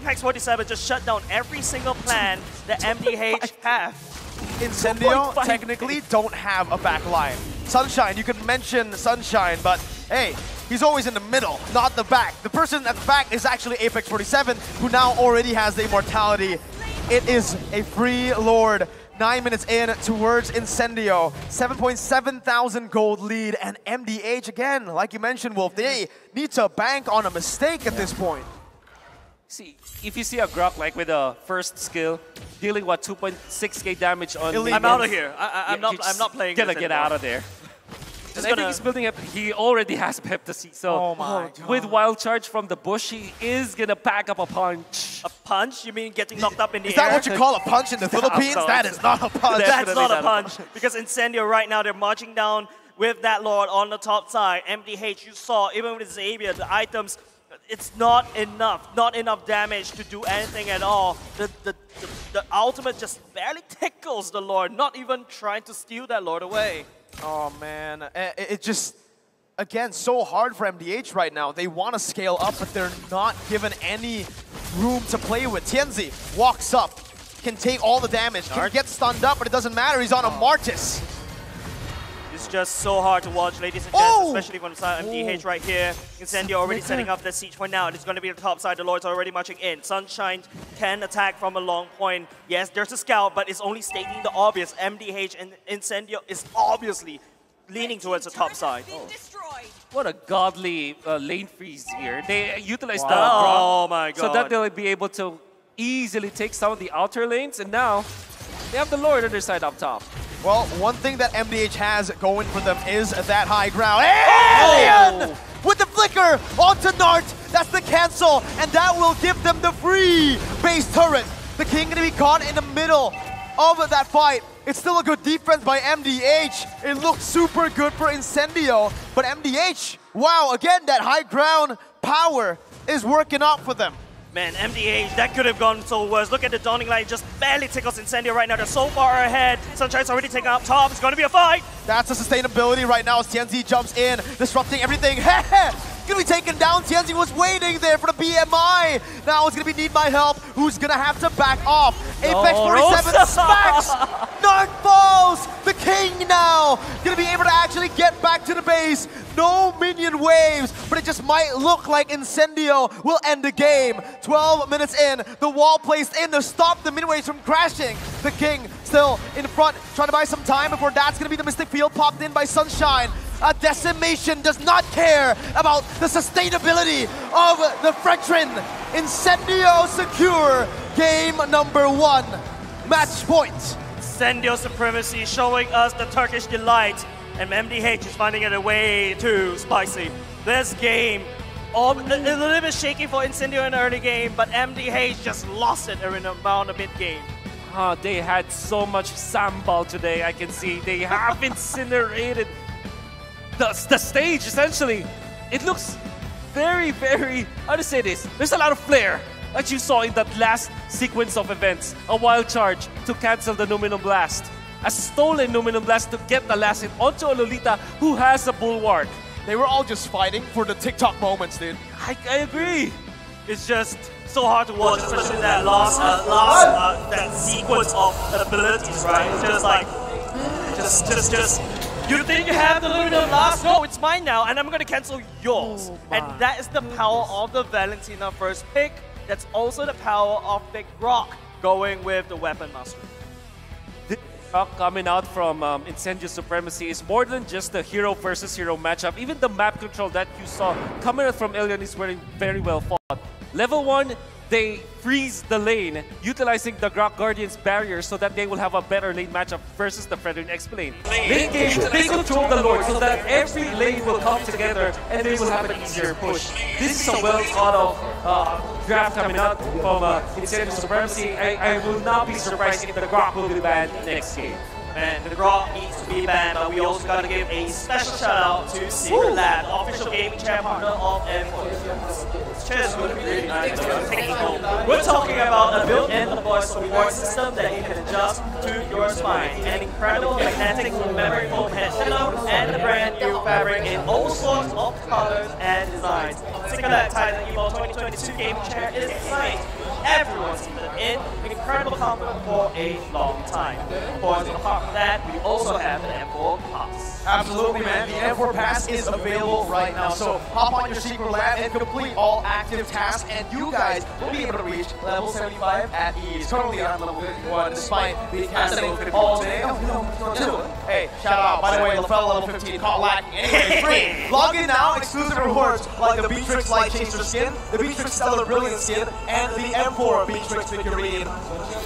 Apex 47 just shut down every single plan that MDH have. Incendio technically don't have a back line. Sunshine, you could mention Sunshine, but hey, he's always in the middle, not the back. The person at the back is actually Apex 47, who now already has the immortality. It is a free lord. 9 minutes in towards Incendio. 7.7 thousand gold lead, and MDH again, like you mentioned, Wolf, they need to bank on a mistake at this point. See, if you see a Grok like with a first skill, dealing what 2.6k damage on. I'm out of here. I'm not playing. Gonna get out of there. I think he's building up. He already has Pepsi, so with wild charge from the bush, he is gonna pack up a punch. A punch? You mean getting knocked up in the air? Is that what you call a punch in the Philippines? That is not a punch. That's not a punch. Because Incendio right now, they're marching down with that Lord on the top side. MDH, you saw, even with Xavier, the items, it's not enough damage to do anything at all. The ultimate just barely tickles the Lord, not even trying to steal that Lord away. Oh man, it just, again, so hard for MDH right now. They want to scale up, but they're not given any room to play with. Tianzi walks up, can take all the damage, can get stunned up, but it doesn't matter, he's on a Martis. It's just so hard to watch, ladies and gents, especially from MDH right here. Incendio already setting up the siege point now. It's going to be the top side. The Lord's already marching in. Sunshine can attack from a long point. Yes, there's a scout, but it's only stating the obvious. MDH and Incendio is obviously leaning towards the top side. What a godly lane freeze here. They utilize the Grok. Oh my god. So that they'll be able to easily take some of the outer lanes, and now they have the Lord on their side up top. Well, one thing that MDH has going for them is that high ground. Alien! With the flicker onto Nart, that's the cancel, and that will give them the free base turret. The King gonna be caught in the middle of that fight. It's still a good defense by MDH. It looked super good for Incendio, but MDH, wow, again, that high ground power is working out for them. Man, MDH, that could have gone so worse. Look at the Dawning Light, just barely tickles Incendio right now. They're so far ahead. Sunshine's already taken up top. It's going to be a fight. That's a sustainability right now as Tianzi jumps in, disrupting everything. Gonna be taken down. Tianzi was waiting there for the BMI. Now it's gonna be Need My Help, who's gonna have to back off. Apex 47 smacks. Nart falls. The King now gonna be able to actually get back to the base. No minion waves, but it just might look like Incendio will end the game. 12 minutes in, the wall placed in to stop the minion waves from crashing. The King still in front, trying to buy some time before that's gonna be the Mystic Field popped in by Sunshine. A Decimation does not care about the sustainability of the Frenchman. Incendio secure game number 1. Match point. Incendio supremacy showing us the Turkish delight. And MDH is finding it way too spicy. This game, a little bit shaky for Incendio in the early game, but MDH just lost it around the mid-game. They had so much sambal today, I can see. They have incinerated the stage, essentially. It looks very, very, how to say this? There's a lot of flair that you saw in that last sequence of events. A wild charge to cancel the Numinum Blast. A stolen Numinum Blast to get the last hit onto a Lolita who has a bulwark. They were all just fighting for the TikTok moments, dude. I agree. It's just so hard to watch, especially that that sequence of abilities, right? It's just like, just. You think you have the Numinum Blast? No, it's mine now, and I'm gonna cancel yours. And that is the power of the Valentina first pick. That's also the power of Big Rock going with the Weapon Master. Coming out from Incendio Supremacy is more than just the hero versus hero matchup. Even the map control that you saw coming out from Alien is very well fought. Level 1, they freeze the lane, utilizing the Grok Guardian's barrier so that they will have a better lane matchup versus the Fredrin X lane. Late game, they control the Lord so that every lane will come together and they will have an easier push. This is a well thought of draft coming out from Incendio Supremacy. I will not be surprised if the Grok will be banned next game. And the Grok needs to be banned, but we also got to give a special shout out to Secret Lab, official gaming chair partner of M4. This chair is going to be really nice. We're talking about a built-in voice support system that you can adjust to your spine. An incredible magnetic memory foam head setup and a brand new fabric in all sorts of colors and designs. Secret Lab Titan Evo 2022 gaming chair is designed everyone's been in incredible comfort for a long time. Of course, apart from that, we also have the M4 Pass. Absolutely, man. The M4 Pass is available right now. So hop on your secret lab and complete all active tasks, and you guys will be able to reach level 75 at ease. Currently on level 51, despite being casting all day. Hey, shout out. By the way, LaFell level 15 caught lacking. Anyway, free. Log in now. Exclusive rewards like the Beatrix Light Chaser skin, the Beatrix Stellar Brilliant skin, and the M4 Beatrix figurine.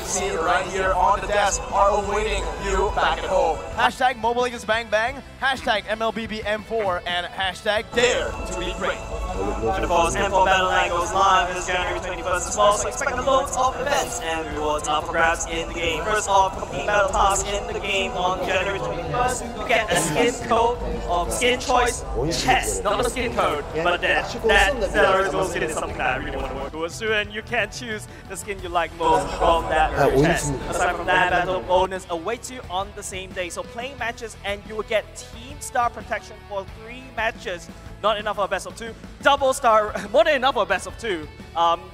See it right here on the desk are awaiting you back at home. Hashtag Mobile Legends Bang Bang, hashtag MLBB M4, and hashtag Dare to be Great. And of course, M4 Battle Line goes live this January 21st as well, so expect loads of events and rewards up for grabs in the game. First off, complete battle task in the game on January 21st. You get a skin code of skin choice chest, not a skin code, but that Zellers skin is something that I really want to work towards too, and you can choose the skin you like most from that chest. Aside from that, battle bonus awaits you on the same day. So playing matches and you will get team star protection for 3 matches. Not enough for a best of 2. Double star, more than enough for a best of 2.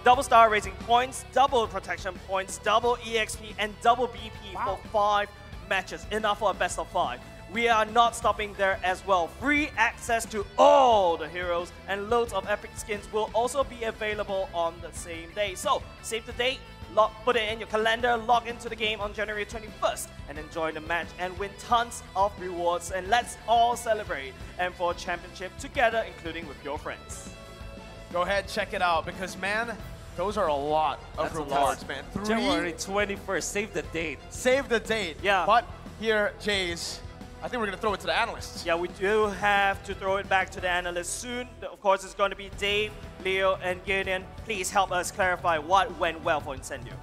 Double star raising points, double protection points, double EXP, and double BP for 5 matches. Enough for a best of 5. We are not stopping there as well. Free access to all the heroes and loads of epic skins will also be available on the same day. So save the date, put it in your calendar, log into the game on January 21st, and enjoy the match and win tons of rewards. And let's all celebrate M4 Championship together, including with your friends. Go ahead, check it out, because man, those are a lot of rewards, man. January 21st, save the date. Save the date. Yeah. But here, Jays, I think we're going to throw it to the analysts. Yeah, we do have to throw it back to the analysts soon. Of course, it's going to be Dave, Leo, and Gideon. Please help us clarify what went well for Incendio.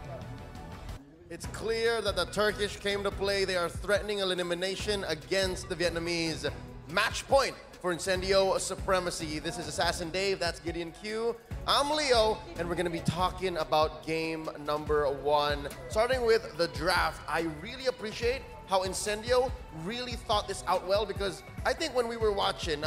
It's clear that the Turkish came to play. They are threatening elimination against the Vietnamese. Match point for Incendio Supremacy. This is Assassin Dave, that's Gideon Q. I'm Leo, and we're going to be talking about game number 1. Starting with the draft, I really appreciate how Incendio really thought this out well, because I think when we were watching,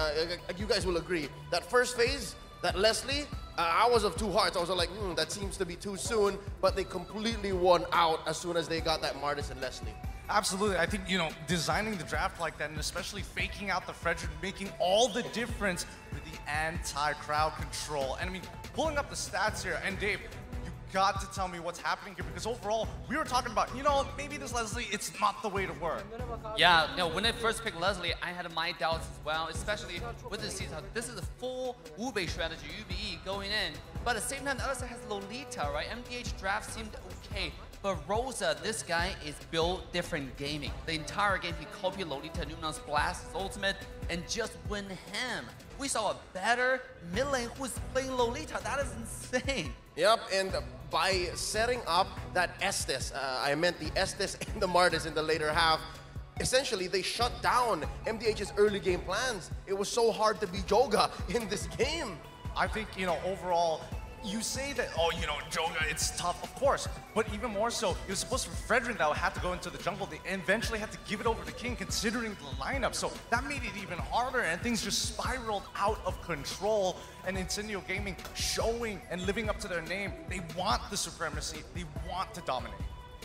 you guys will agree, that first phase, that Leslie, I was of 2 hearts. I was like, that seems to be too soon, but they completely won out as soon as they got that Martis and Leslie. Absolutely. I think, designing the draft like that, and especially faking out the Frederick, making all the difference with the anti-crowd control. And I mean, pulling up the stats here, and Dave, got to tell me what's happening here, because overall we were talking about, maybe this Leslie, it's not the way to work. Yeah, when I first picked Leslie, I had my doubts as well, especially with this season. This is a full Wu-Bei strategy, UBE going in, but at the same time, the other side has Lolita, right? MDH draft seemed okay, but Rosa, this guy is built different gaming. The entire game, he copied Lolita Nunan's blast, his ultimate, and just win him. We saw a better mid lane who's playing Lolita. That is insane. Yep, and by setting up that Estes, I meant the Estes and the Martis in the later half, essentially they shut down MDH's early game plans. It was so hard to be Joga in this game. I think, overall, you say that, Joga, it's tough, of course, but even more so, it was supposed to be Frederick that had to go into the jungle. They eventually had to give it over to King, considering the lineup, so that made it even harder, and things just spiraled out of control. And Incendio Gaming showing and living up to their name. They want the supremacy, they want to dominate.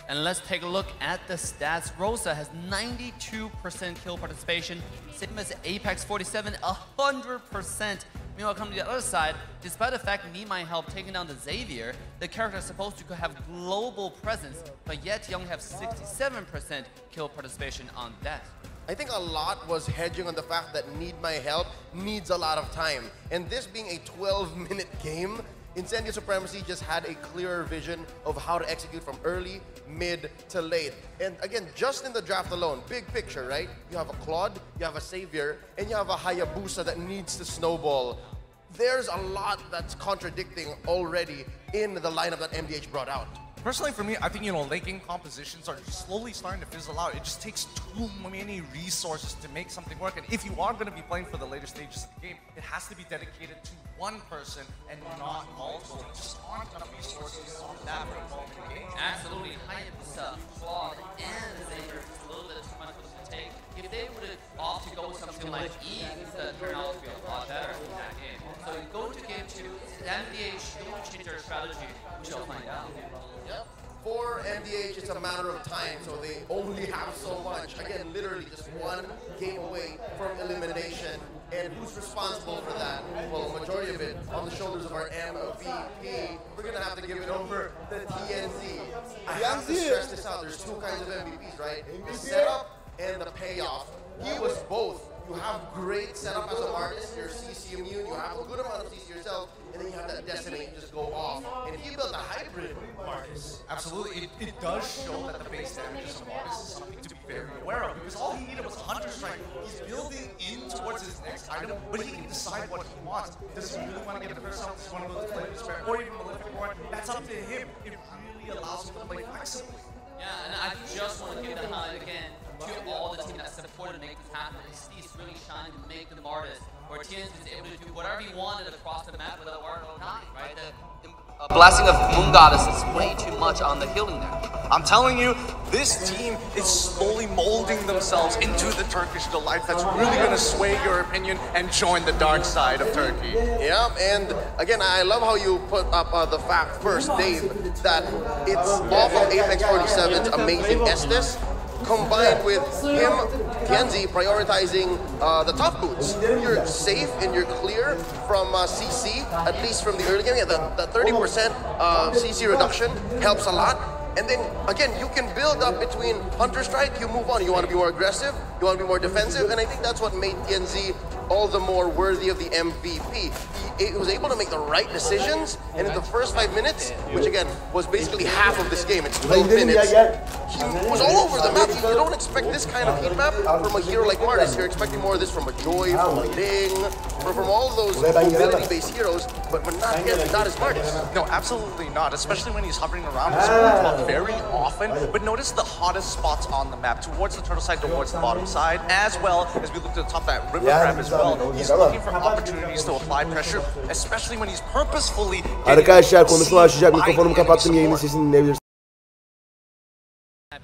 And let's take a look at the stats. Rosa has 92% kill participation, same as Apex 47, 100%. Meanwhile, coming to the other side, despite the fact Need My Help taking down the Xavier, the character is supposed to have global presence, but yet you only have 67% kill participation on that. I think a lot was hedging on the fact that Need My Help needs a lot of time. And this being a 12-minute game, Incendio Supremacy just had a clearer vision of how to execute from early, mid, to late. And again, just in the draft alone, big picture, right? You have a Claude, you have a Savior, and you have a Hayabusa that needs to snowball. There's a lot that's contradicting already in the lineup that MDH brought out. Personally, for me, I think, late game compositions are slowly starting to fizzle out. It just takes too many resources to make something work. And if you are going to be playing for the later stages of the game, it has to be dedicated to one person and not multiple. There just aren't enough resources on that for involved in the game. Absolutely. Hayabusa, Claude, and Xavier is a little bit too much for them to take. If they would opt to go with something like E, the turnout would be a lot better in that game. So go to game 2, MDH, don't change their strategy. We shall find out. for MDH, it's a matter of time, so they only have so much. Again, literally just one game away from elimination. And who's responsible for that? Well, the majority of it on the shoulders of our MVP. We're going to have to give it over to TNZ. I have to stress this out. There's two kinds of MVPs, right? The setup and the payoff. He was both. You have great setup as an artist, you're CC immune, you have a good amount of CC yourself, and then you have that decimate just go off. And if you build a hybrid Marcus. Absolutely, it does show that the base damages of Marcus is something to be very aware of, because all he needed was a Hunter Strike. He's building in towards his next item, but he can decide what he wants. Does he really want to get the first out, does he want to go to play with Spare, or even Malefic Roar? That's up to him. It really allows him to play flexibly. Yeah, and I just want to give the highlight again to all the team that supported to make this happen. He's really shining to make them artists, where TNZ is able to do whatever he wanted across the map without worrying about dying, right? The blessing of Moon Goddess is way too much on the healing there. I'm telling you, this team is slowly molding themselves into the Turkish delight that's really going to sway your opinion and join the dark side of Turkey. Yeah, and again, I love how you put up the fact first, Dave, that it's off of Apex 47's amazing Estes, combined with him, TNZ, prioritizing the top boots. You're safe and you're clear from CC, at least from the early game. Yeah, the 30% CC reduction helps a lot. And then, again, you can build up between Hunter Strike, you move on. You want to be more aggressive, you want to be more defensive, and I think that's what made TNZ all the more worthy of the MVP. He was able to make the right decisions, and in the first 5 minutes, which again, was basically half of this game, it's 12 minutes, he was all over the map. You don't expect this kind of heat map from a hero like Martis. You're expecting more of this from a Joy, from a Ling, or from all those mobility-based heroes, but not him, not as Martis. No, absolutely not, especially when he's hovering around his spot very often. But notice the hottest spots on the map, towards the turtle side, towards the bottom side, as well as we look to the top of that river crab as well. He's looking for opportunities to apply pressure, especially when he's purposefully. Arkadaşlar konuşma başlayacak. Mikrofonumu kapattım. Yayının sesini dinleyebilirsiniz.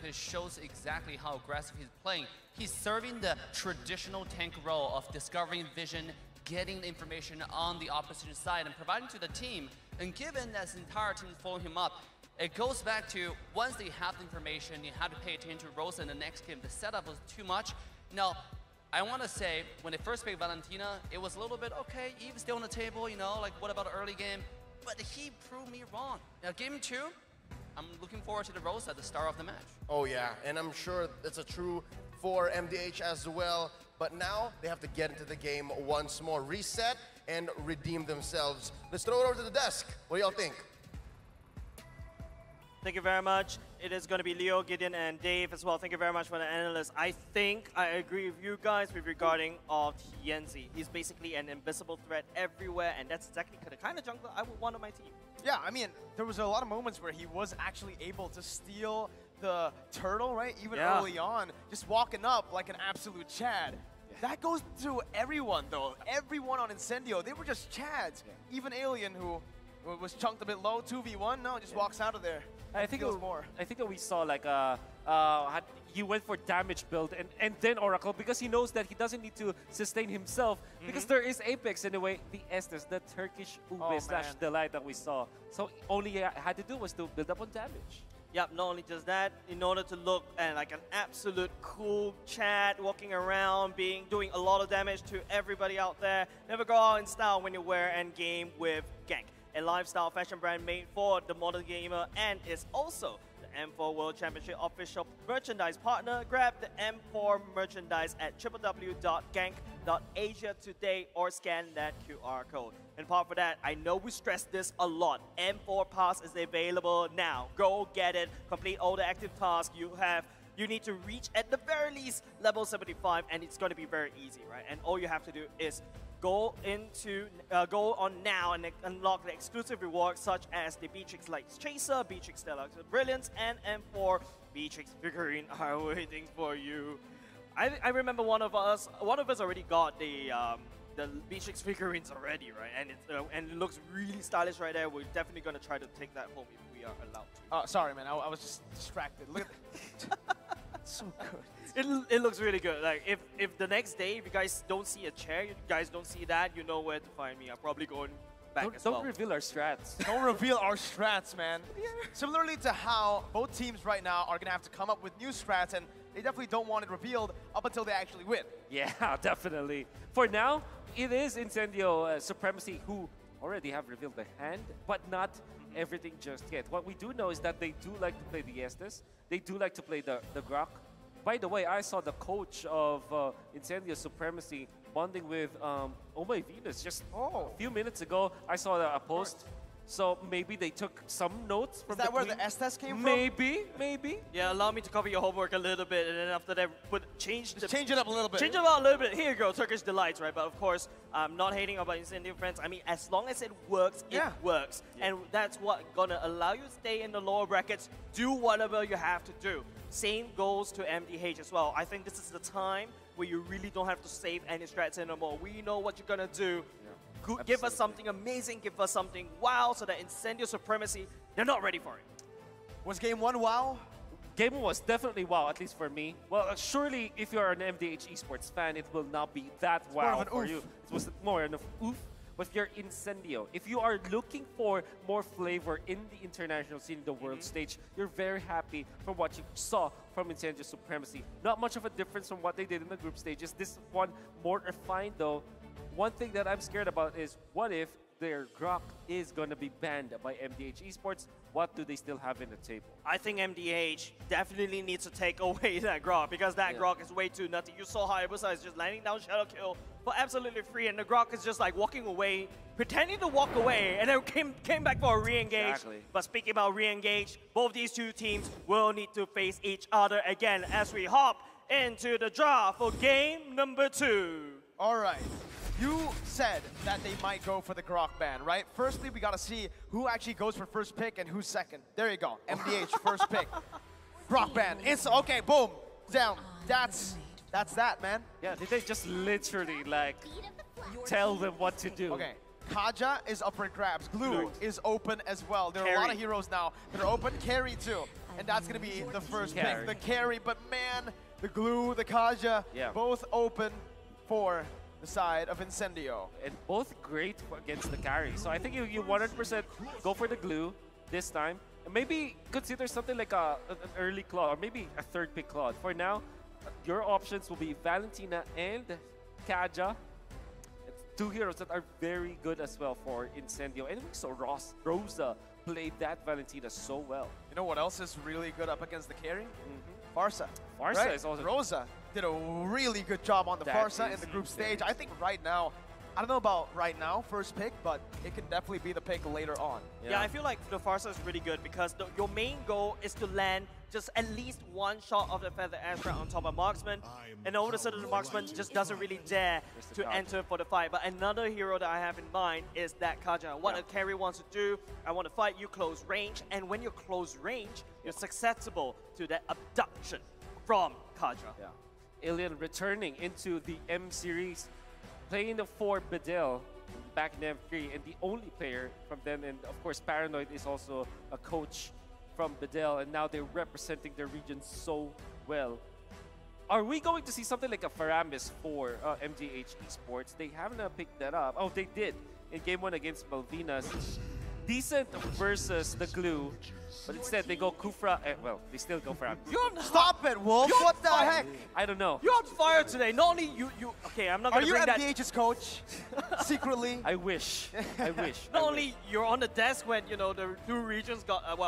It shows exactly how aggressive he's playing. He's serving the traditional tank role of discovering vision, getting the information on the opposition side, and providing to the team. And given that his entire team is following him up, it goes back to once they have the information, you have to pay attention to Rosa in the next game. The setup was too much. Now, I want to say, when they first picked Valentina, it was a little bit, okay, Eve's still on the table, you know, like what about the early game? But he proved me wrong. Now, game 2, I'm looking forward to the Rosa, the star of the match. Oh yeah, and I'm sure that's a true for MDH as well. But now they have to get into the game once more, reset and redeem themselves. Let's throw it over to the desk. What do y'all think? Thank you very much. It is going to be Leo, Gideon, and Dave as well. Thank you very much for the analyst. I think I agree with you guys with regarding of TNZ. He's basically an invisible threat everywhere, and that's exactly the kind of jungler I would want on my team. Yeah, I mean, there was a lot of moments where he was actually able to steal the turtle, right? Even early on, just walking up like an absolute Chad. That goes to everyone, though. Everyone on Incendio, they were just Chads. Even Alien, who was chunked a bit low, 2v1, no, just walks out of there. I think that we saw like he went for damage build and then Oracle, because he knows that he doesn't need to sustain himself, because there is Apex in a way, the Estes, the Turkish Ube / Delight that we saw. So all he had to do was to build up on damage. Yep, not only just that, in order to look like an absolute cool Chad, walking around, doing a lot of damage to everybody out there. Never go out in style when you wear endgame with Gank, a lifestyle fashion brand made for the modern gamer, and is also the M4 World Championship official merchandise partner. Grab the M4 merchandise at www.gank.asia today or scan that QR code. And apart from that, I know we stress this a lot. M4 Pass is available now. Go get it. Complete all the active tasks you need to reach at the very least level 75, and it's going to be very easy, right? And all you have to do is go on now and unlock the exclusive rewards such as the Beatrix Lights Chaser, Beatrix Deluxe Brilliance, and M4 Beatrix figurine are waiting for you. I remember one of us already got the Beatrix figurines already, right? And it looks really stylish right there. We're definitely gonna try to take that home if we are allowed to. Oh, sorry, man. I was just distracted. Look at that. So good. It looks really good. Like if the next day, if you guys don't see a chair, you guys don't see that, you know where to find me. I'll probably go and back as Don't well. reveal our strats. Don't reveal our strats, man. Similarly to how both teams right now are going to have to come up with new strats, and they definitely don't want it revealed up until they actually win. Yeah, definitely. For now, it is Incendio Supremacy who already have revealed the hand, but not everything just yet. What we do know is that they do like to play the Estes. They do like to play the Grok. By the way, I saw the coach of Incendio Supremacy bonding with Oh My Venus just a few minutes ago. I saw a post. So maybe they took some notes from Is that where queen. the Estes came from? Maybe. Yeah, allow me to copy your homework a little bit, and then after that, change it up a little bit. Change it up a little bit. Here you go, Turkish delights, right? But of course, I'm not hating about Incendio friends. I mean, as long as it works, it works, and that's what gonna allow you to stay in the lower brackets. Do whatever you have to do. Same goes to MDH as well. I think this is the time where you really don't have to save any strats anymore. We know what you're gonna do. Give us something amazing, give us something wow, so that Incendio Supremacy, they're not ready for it. Was game one wow? Game 1 was definitely wow, at least for me. Well, surely if you're an MDH esports fan, it will not be that wow for you. It was more of an oof. With your Incendio, if you are looking for more flavor in the international scene, in the world stage, you're very happy from what you saw from Incendio Supremacy. Not much of a difference from what they did in the group stages. This one more refined though. One thing that I'm scared about is what if their Grok is going to be banned by MDH Esports? What do they still have in the table? I think MDH definitely needs to take away that Grok, because that Grok is way too nutty. You saw how Ibusa is just landing down Shadow Kill for absolutely free, and the Grok is just like walking away, pretending to walk away, and then came back for a re-engage. Exactly. But speaking about re-engage, both these two teams will need to face each other again as we hop into the draw for game number 2. All right. You said that they might go for the Grok ban, right? Firstly, we gotta see who actually goes for first pick and who's second. There you go, MDH first pick. Grok ban, okay, boom, down. That's that, man. Yeah, did they just literally like tell them what to do? Okay, Kaja is up for grabs. Glue is open as well. There are a lot of heroes now that are open. Carry too, and that's gonna be the first pick, the carry. But man, the Glue, the Kaja, both open for the side of Incendio. And both great against the carry. So I think you 100% go for the Glue this time. And maybe consider something like an early Claude, or maybe a third pick Claude. For now, your options will be Valentina and Kaja. It's two heroes that are very good as well for Incendio. And we saw Rosa played that Valentina so well. You know what else is really good up against the carry? Farsa. Farsa is also... Rosa did a really good job on the Farsa in the group stage. I think right now, I don't know about right now, first pick, but it can definitely be the pick later on. Yeah, I feel like the Farsa is really good because your main goal is to land just at least one shot of the Feather Astra on top of Marksman, and all of a sudden the Marksman just doesn't really dare to enter for the fight. But another hero that I have in mind is that Kaja. What a carry wants to do, I want to fight you close range, and when you're close range, you're susceptible to that abduction from Kaja. Yeah. Alien returning into the M series, playing the 4 Bedell back in M3, and the only player from them, and of course Paranoid is also a coach from Bedell, and now they're representing their region so well. Are we going to see something like a Faramis for MGH Esports? They haven't picked that up. Oh, they did in game 1 against Malvinas. Decent versus the Glue, but instead they go Kufra. Well, they still go Faramis. Stop it, Wolf! What the heck? I don't know. You're on fire today. Not only you. Okay, I'm not gonna bring that. Are you MDH's coach? Secretly? I wish. I wish. Not only you're on the desk when the two regions got okay,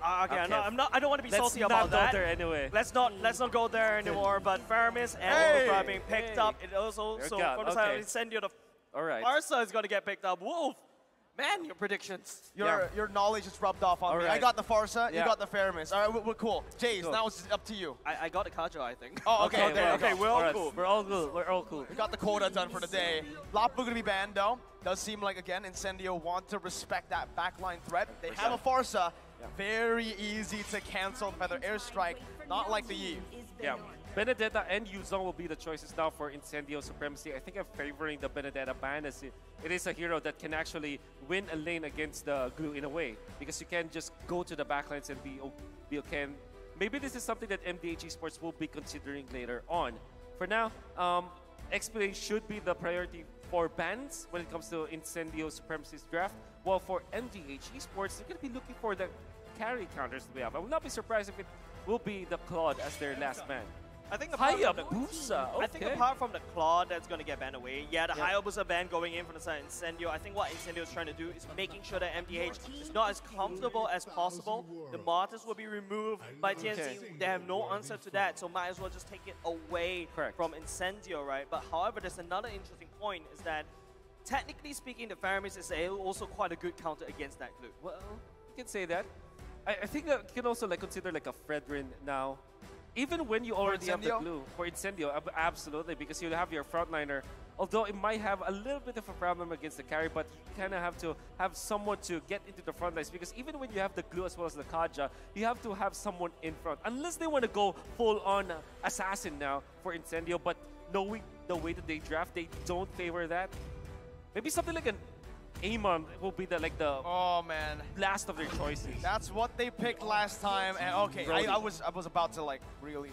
I don't want to be salty about that. Let's not go there anyway. Let's not go there anymore. But Faramis and Wolf are being picked up. It also from the side of Incendio, the Farsa is going to get picked up. Wolf, man, your predictions. Your knowledge is rubbed off on me. I got the Farsa, you got the Faramis. All right, we're cool. Jace, now it's up to you. I got the Kaja, I think. Oh, okay. Okay, we're all cool. We're all cool. We're all cool. We got the quota done for the day. Lapu gonna be banned though. Does seem like again Incendio want to respect that backline threat. They have a Farsa. Very easy to cancel Feather Airstrike, not like the Eve. Yeah, Benedetta and Yuzong will be the choices now for Incendio Supremacy. I think I'm favoring the Benedetta ban, as it is a hero that can actually win a lane against the Glue in a way, because you can just go to the backlines and be okay. Maybe this is something that MDH Esports will be considering later on. For now, XP should be the priority for bans when it comes to Incendio Supremacy's draft, while for MDH Esports, they're going to be looking for the carry counters that we have. I would not be surprised if it will be the Claude as their last man. I think apart from Hayabusa, I think apart from the Claude that's going to get banned away, yeah, the Hayabusa ban going in from the side of Incendio, I think what Incendio is trying to do is making sure that MDH is not as comfortable as possible. The Martyrs will be removed by TNC. They have no answer to that, so might as well just take it away from Incendio, right? But however, there's another interesting point is that technically speaking, the Faramis is also quite a good counter against that glue. Well, you can say that. I think that you can also like consider like a Fredrin now. Even when you already have the glue for Incendio, absolutely, because you have your frontliner. Although it might have a little bit of a problem against the carry, but you kind of have to have someone to get into the front lines, because even when you have the glue as well as the Kaja, you have to have someone in front. Unless they want to go full-on assassin now for Incendio, but knowing the way that they draft, they don't favor that. Maybe something like an Amon will be the last of their choices. That's what they picked last time, and okay, I was about to like really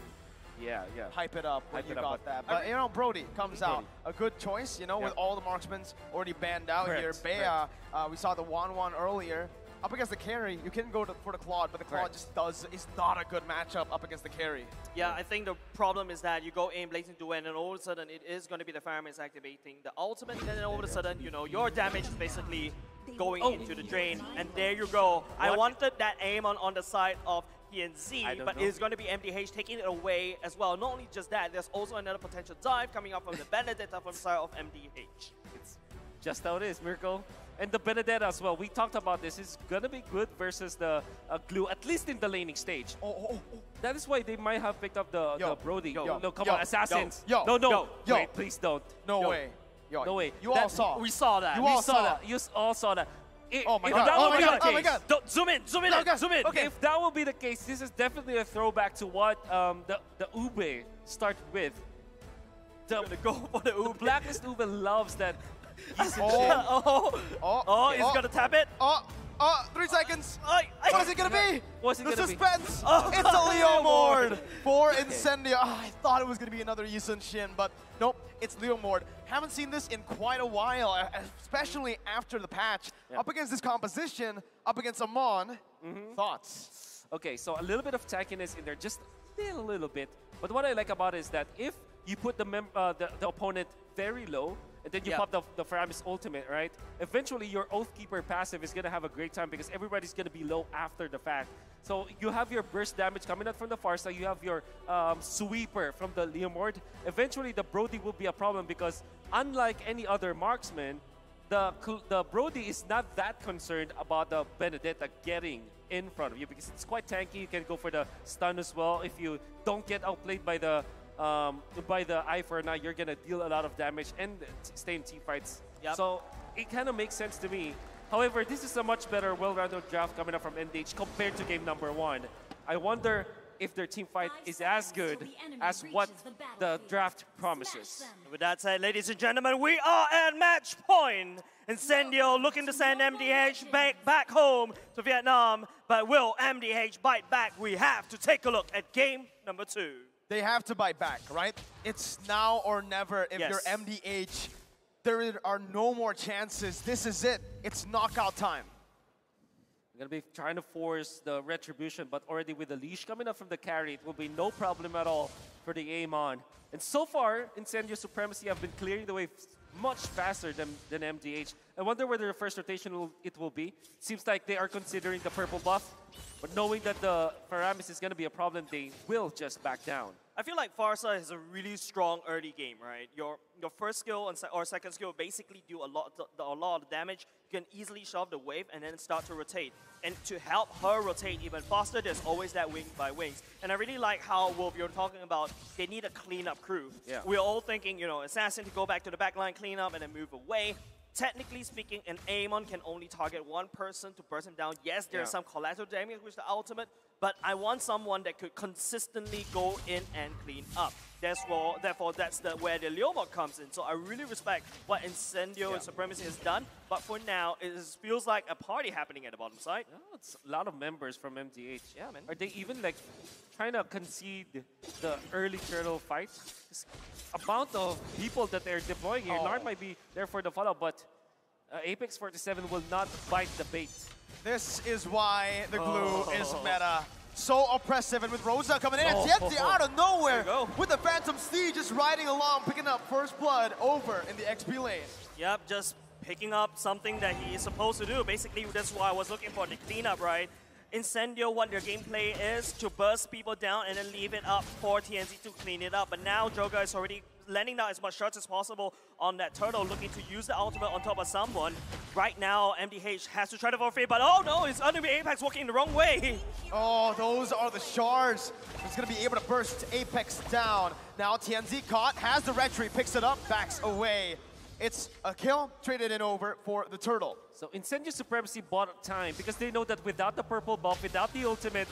hype it up when you got that. But you know, Brody comes out. A good choice, you know, with all the marksmen already banned out here. Bea, we saw the 1-1 earlier. Up against the carry, you can go for the Claude, but the Claude is not a good matchup up against the carry. Yeah, I think the problem is that you go in Blazing Duet, and then all of a sudden it is going to be the Fireman's activating the ultimate, and then all of a sudden, you know, your damage is basically going into the drain, and there you go. I wanted that aim on the side of PNZ, but it's going to be MDH taking it away as well. Not only just that, there's also another potential dive coming up from the Benedetta from the side of MDH. It's just how it is, Mirko. And the Benedetta as well. We talked about this. It's going to be good versus the glue, at least in the laning stage. That is why they might have picked up the Brody. No, come on, Assassins. Wait, please don't. No way. No way. You all saw. We saw that. You all saw that. You all saw that. Oh my god. Don't, zoom in. Okay. If that will be the case, this is definitely a throwback to what the Ube started with. The go for the Ube. Blacklist Ube loves that. He's gonna tap it. 3 seconds. What is it gonna be? What's it the gonna suspense. Be? It's a Leo Mord for Incendio. I thought it was gonna be another Yisun Shin, but nope, it's Leo Mord. Haven't seen this in quite a while, especially after the patch. Up against this composition, up against Amon. Thoughts? Okay, so a little bit of tankiness in there, just a little bit. But what I like about it is that if you put the opponent very low, and then you pop the Faramis ultimate, right? Eventually, your Oathkeeper passive is going to have a great time because everybody's going to be low after the fact. So you have your burst damage coming out from the far side. You have your sweeper from the Leomord. Eventually, the Brody will be a problem because unlike any other marksman, the Brody is not that concerned about the Benedetta getting in front of you because it's quite tanky. You can go for the stun as well. If you don't get outplayed by the eye for now, you're gonna deal a lot of damage and stay in team fights. So it kind of makes sense to me. However, this is a much better, well-rounded draft coming up from NDH compared to game number 1. I wonder if their team fight is as good as what the draft promises. With that said, ladies and gentlemen, we are at match point. Incendio looking to send MDH back home to Vietnam, but will MDH bite back? We have to take a look at game number 2. They have to bite back, right? It's now or never. If you're MDH, there are no more chances. This is it. It's knockout time. We're going to be trying to force the retribution, but already with the leash coming up from the carry, it will be no problem at all for the Amon. And so far, Incendio Supremacy have been clearing the way much faster than MDH. I wonder whether the first rotation it will be. Seems like they are considering the purple buff, but knowing that the Faramis is going to be a problem, they will just back down. I feel like Farsa has a really strong early game, right? Your first skill or second skill basically do a lot of damage. You can easily shove the wave and then start to rotate. And to help her rotate even faster, there's always that wing by wings. And I really like how, Wolf, you're talking about they need a cleanup crew. Yeah. We're all thinking, you know, Assassin to go back to the backline, clean up, and then move away. Technically speaking, an Amon can only target one person to burst him down. Yes, there's some collateral damage with the ultimate, but I want someone that could consistently go in and clean up. Therefore, that's where the Leomord comes in. So I really respect what Incendio and Supremacy has done. But for now, it feels like a party happening at the bottom side. Yeah, it's a lot of members from MDH. Yeah, man. Are they even like trying to concede the early turtle fight? This amount of people that they're deploying here. Nard might be there for the follow, but Apex 47 will not bite the bait. This is why the glue is meta. So oppressive, and with Rosa coming in, and Tienzi out of nowhere with the Phantom Steed just riding along, picking up first blood over in the XP lane. Yep, just picking up something that he is supposed to do. Basically, that's why I was looking for the cleanup, right? Incendio, what their gameplay is to burst people down and then leave it up for TNZ to clean it up. But now Joga is already landing down as much shots as possible on that turtle, looking to use the ultimate on top of someone. Right now, MDH has to try to forfeit, but oh no, it's enemy Apex walking the wrong way. Oh, those are the shards. He's going to be able to burst Apex down. Now TNZ caught, has the retry, picks it up, backs away. It's a kill, traded in over for the turtle. So Incendio Supremacy bought time because they know that without the purple buff, without the ultimate,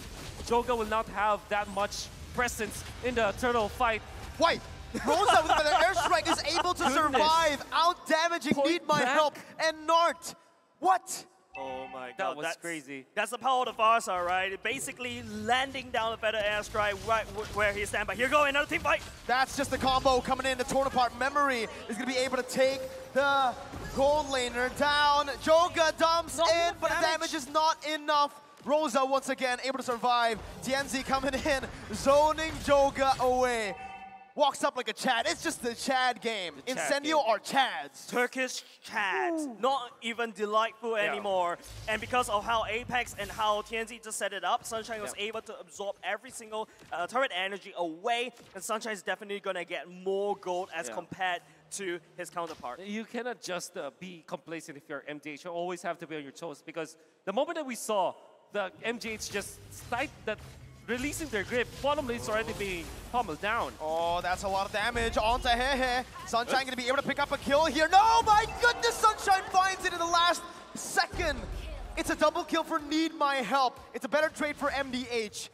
Joga will not have that much presence in the turtle fight. Wait! Rosa with the airstrike is able to survive, out-damaging Need My Help, and Nart. What? Oh my god, that was crazy. That's the power of the Farsa, right? Basically landing down a better airstrike right where he stands. But here go another team fight. That's just the combo coming in. The torn apart memory is going to be able to take the gold laner down. Joga dumps in, but the damage is not enough. Rosa once again able to survive. TNZ coming in, zoning Joga away. Walks up like a Chad. It's just the Chad game. Incendio are Chads. Turkish Chads. Not even delightful anymore. And because of how Apex and how TNZ just set it up, Sunshine was able to absorb every single turret energy away. And Sunshine is definitely going to get more gold as compared to his counterpart. You cannot just be complacent if you're MDH. You always have to be on your toes because the moment that we saw the MDH just start that releasing their grip, bottom lane's already being pummeled down. Oh, that's a lot of damage onto Hehe. Sunshine going to be able to pick up a kill here. No, my goodness, Sunshine finds it in the last second. It's a double kill for Need My Help. It's a better trade for MDH.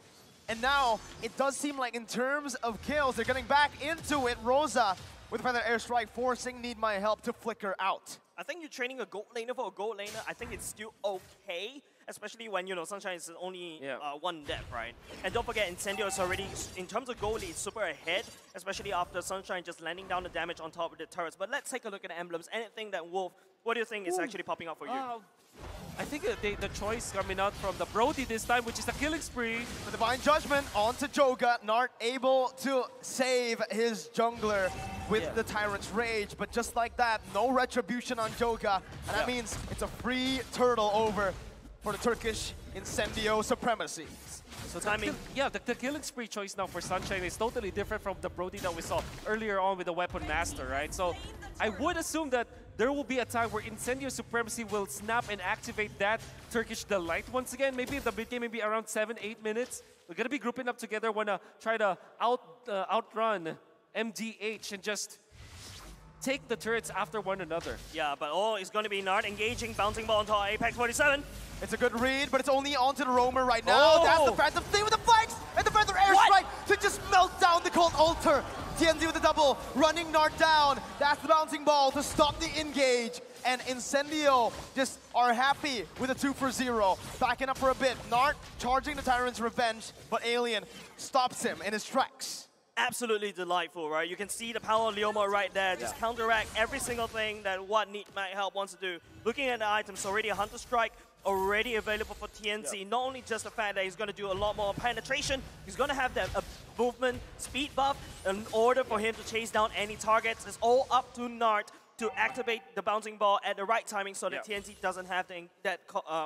And now, it does seem like in terms of kills, they're getting back into it. Rosa with a feather airstrike, forcing Need My Help to flicker out. I think you're training a gold laner for a gold laner. I think it's still okay, especially when, you know, Sunshine is only one death, right? And don't forget, Incendio is already, in terms of gold, it's super ahead, especially after Sunshine just landing down the damage on top of the turrets. But let's take a look at the emblems. Anything that Wolf, what do you think is actually popping up for you? I think the choice coming out from the Brody this time, which is the killing spree. The Divine Judgment onto Joga. Nart able to save his jungler with the Tyrant's Rage. But just like that, no retribution on Joga. And that means it's a free turtle over for the Turkish Incendio Supremacy. So timing. The killing spree choice now for Sunshine is totally different from the Brody that we saw earlier on with the Weapon Master, right? So I would assume that there will be a time where Incendio Supremacy will snap and activate that Turkish Delight once again. Maybe in the mid game, maybe around 7-8 minutes. We're going to be grouping up together, want to try to outrun MDH and just take the turrets after one another. Yeah, but it's going to be Nart engaging, bouncing ball onto Apex 47. It's a good read, but it's only onto the roamer right now. That's the Phantom Thing with the flanks and the Feather Airstrike to just melt down the Cold Altar. TNZ with the double, running Nart down. That's the bouncing ball to stop the engage. And Incendio just are happy with a 2-for-0. Backing up for a bit. Nart charging the Tyrant's Revenge, but Alien stops him in his tracks. Absolutely delightful, right? You can see the power of Leomord right there. Just counteract every single thing that what Need My Help wants to do. Looking at the items, already a Hunter Strike, already available for TNZ. Not only just the fact that he's going to do a lot more penetration, he's going to have that movement speed buff in order for him to chase down any targets. It's all up to Nart to activate the bouncing ball at the right timing so that TNZ doesn't have that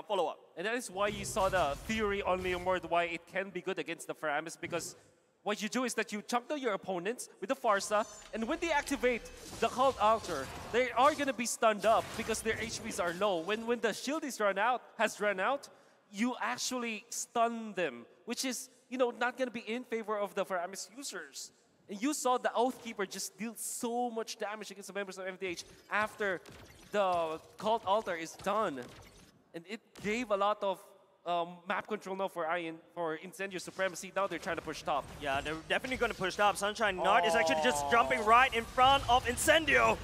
follow-up. And that is why you saw the theory on Leomord, why it can be good against the Faramis, because what you do is that you chunk down your opponents with the Farsa, and when they activate the Cult Altar, they are going to be stunned up because their HPs are low. When the shield is run out, you actually stun them, which is, you know, not going to be in favor of the Faramis users. And you saw the Oathkeeper just deal so much damage against the members of MDH after the Cult Altar is done. And it gave a lot of map control now for Incendio Supremacy. Now they're trying to push top. Yeah, they're definitely going to push top. Sunshine Nart is actually just jumping right in front of Incendio.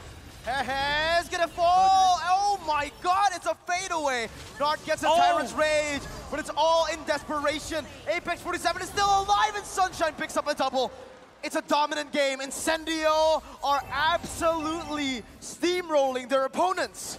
It's gonna fall! Oh my god, it's a fadeaway! Nart gets a Tyrant's Rage, but it's all in desperation. Apex 47 is still alive and Sunshine picks up a double. It's a dominant game. Incendio are absolutely steamrolling their opponents.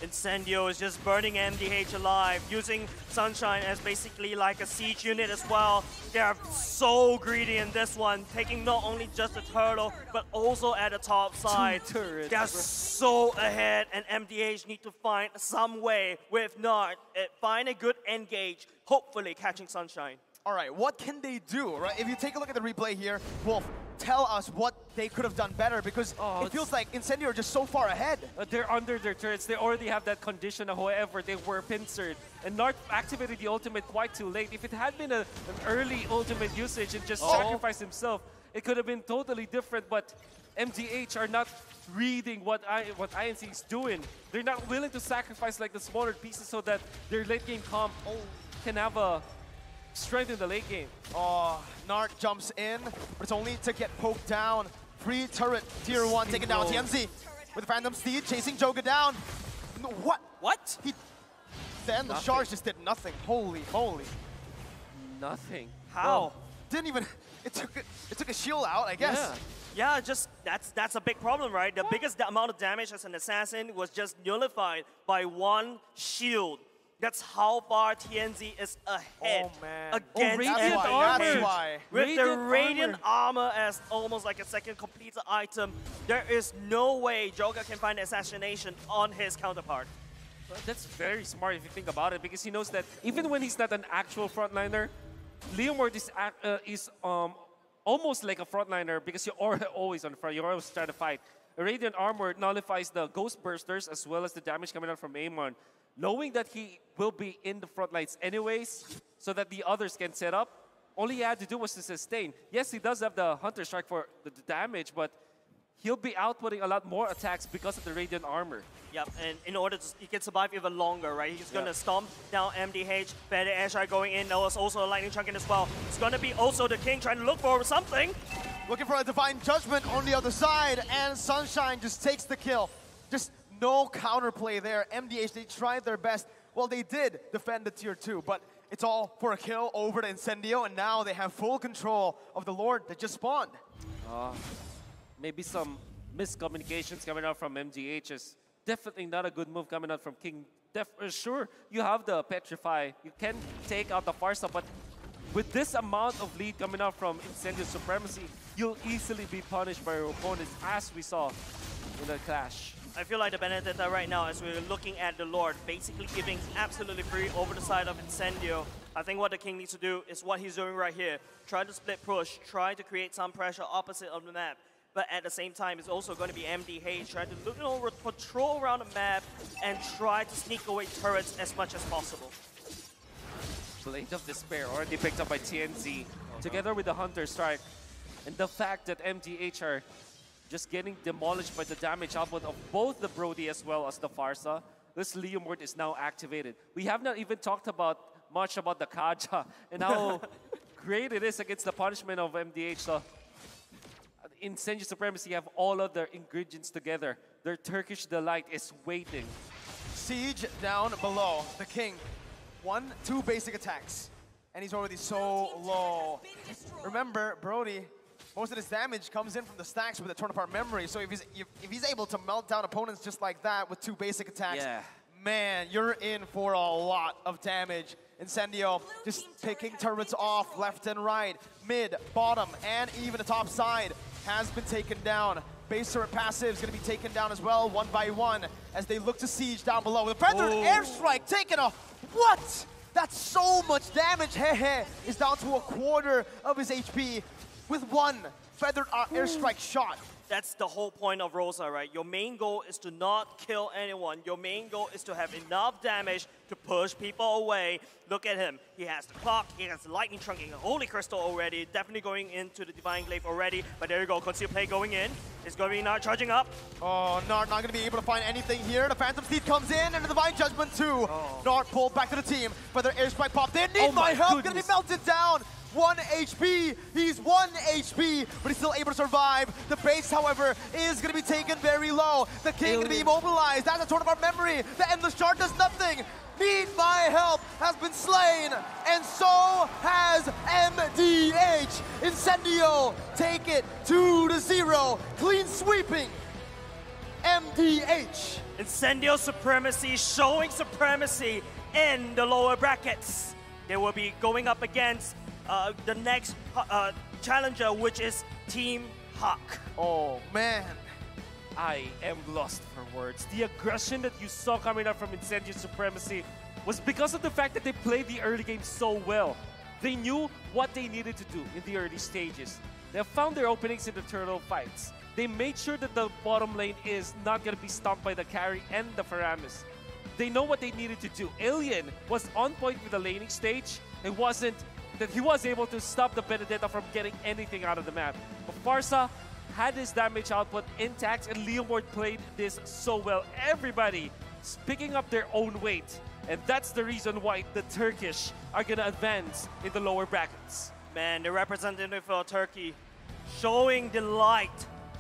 Incendio is just burning MDH alive, using Sunshine as basically like a siege unit as well. They are so greedy in this one, taking not only just the turtle, but also at the top side. Turrets, they are so ahead, and MDH need to find some way, with Nart, find a good engage, hopefully catching Sunshine. All right, what can they do, right? If you take a look at the replay here, Wolf, tell us what they could have done better, because it feels like Incendio are just so far ahead. They're under their turrets. They already have that condition. However, they were pincered. And Nart activated the ultimate quite too late. If it had been an early ultimate usage and just sacrificed himself, it could have been totally different. But MDH are not reading what INC is doing. They're not willing to sacrifice like the smaller pieces so that their late game comp can have a strength in the late game. Nart jumps in, but it's only to get poked down. Free turret, tier 1 taken down. TNZ with Phantom Steed chasing Joga down. No, what? What? Then the charge just did nothing. Holy moly. Nothing. How? Well, didn't even, it took a shield out, I guess. Yeah, just that's a big problem, right? The biggest amount of damage as an assassin was just nullified by one shield. That's how far TNZ is ahead against Radiant Armor. That's why. With the Radiant Armor as almost like a second completed item, there is no way Joga can find assassination on his counterpart. That's very smart if you think about it, because he knows that even when he's not an actual frontliner, Leomord is almost like a frontliner because you're always on the front. You're always trying to fight. Radiant Armor nullifies the Ghost Bursters as well as the damage coming out from Amon. Knowing that he will be in the front lines anyways, so that the others can set up, all he had to do was to sustain. Yes, he does have the Hunter Strike for the damage, but he'll be outputting a lot more attacks because of the Radiant Armor. Yep, and in order to, he can survive even longer, right? He's gonna stomp down MDH, better Air going in. There was also a Lightning Chunk in as well. It's gonna be also the King trying to look for something. Looking for a Divine Judgment on the other side, and Sunshine just takes the kill. Just no counterplay there. MDH, they tried their best. Well, they did defend the tier 2, but it's all for a kill over to Incendio, and now they have full control of the Lord that just spawned. Maybe some miscommunications coming out from MDH is definitely not a good move coming out from King. Sure, you have the Petrify. You can take out the Farsa, but with this amount of lead coming out from Incendio Supremacy, you'll easily be punished by your opponents, as we saw in the clash. I feel like the Benedetta right now, as we're looking at the Lord, basically giving absolutely free over the side of Incendio. I think what the King needs to do is what he's doing right here. Try to split push, try to create some pressure opposite of the map. But at the same time, it's also going to be MDH trying to look over, patrol around the map and try to sneak away turrets as much as possible. Blade of Despair already picked up by TNZ, together with the Hunter Strike. And the fact that MDH are just getting demolished by the damage output of both the Brody as well as the Farsa. This Leomord is now activated. We have not even talked much about the Kaja and how great it is against the punishment of MDH. So Incendio Supremacy have all of their ingredients together. Their Turkish delight is waiting. Siege down below. The King, 1-2 basic attacks, and he's already so low. Remember, Brody, most of his damage comes in from the stacks with the torn apart memory. So if he's able to melt down opponents just like that with 2 basic attacks, man, you're in for a lot of damage. Incendio just picking turrets off left and right, mid, bottom, and even the top side has been taken down. Base turret passive is going to be taken down as well, 1 by 1, as they look to siege down below. The Predator airstrike taken off. What? That's so much damage. Hehe is down to a quarter of his HP with 1 feathered airstrike shot. that's the whole point of Rosa, right? Your main goal is to not kill anyone. Your main goal is to have enough damage to push people away. Look at him. He has the clock, he has the lightning trunking, holy crystal already, definitely going into the divine glaive already. But there you go, conceal play going in. It's going to be Nart charging up. Oh, Nart not going to be able to find anything here. The Phantom Steed comes in, and the Divine Judgment too. Nart pulled back to the team, but their airstrike pop. They need my help, going to be melted down. 1 HP, he's 1 HP, but he's still able to survive. The base, however, is going to be taken very low. The king going to be immobilized. That's a Torn Apart Memory. The Endless Shard does nothing. Need my help has been slain, and so has MDH. Incendio take it 2-0, clean sweeping MDH. Incendio supremacy, showing supremacy in the lower brackets. They will be going up against the next challenger, which is Team Hawk. Oh, man. I am lost for words. The aggression that you saw coming out from Incendio Supremacy was because of the fact that they played the early game so well. They knew what they needed to do in the early stages. They found their openings in the turtle fights. They made sure that the bottom lane is not going to be stomped by the carry and the Faramis. They know what they needed to do. Alien was on point with the laning stage. It wasn't that he was able to stop the Benedetta from getting anything out of the map. But Farsa had his damage output intact, and Leomord played this so well. Everybody picking up their own weight, and that's the reason why the Turkish are gonna advance in the lower brackets. Man, the representative for Turkey showing delight,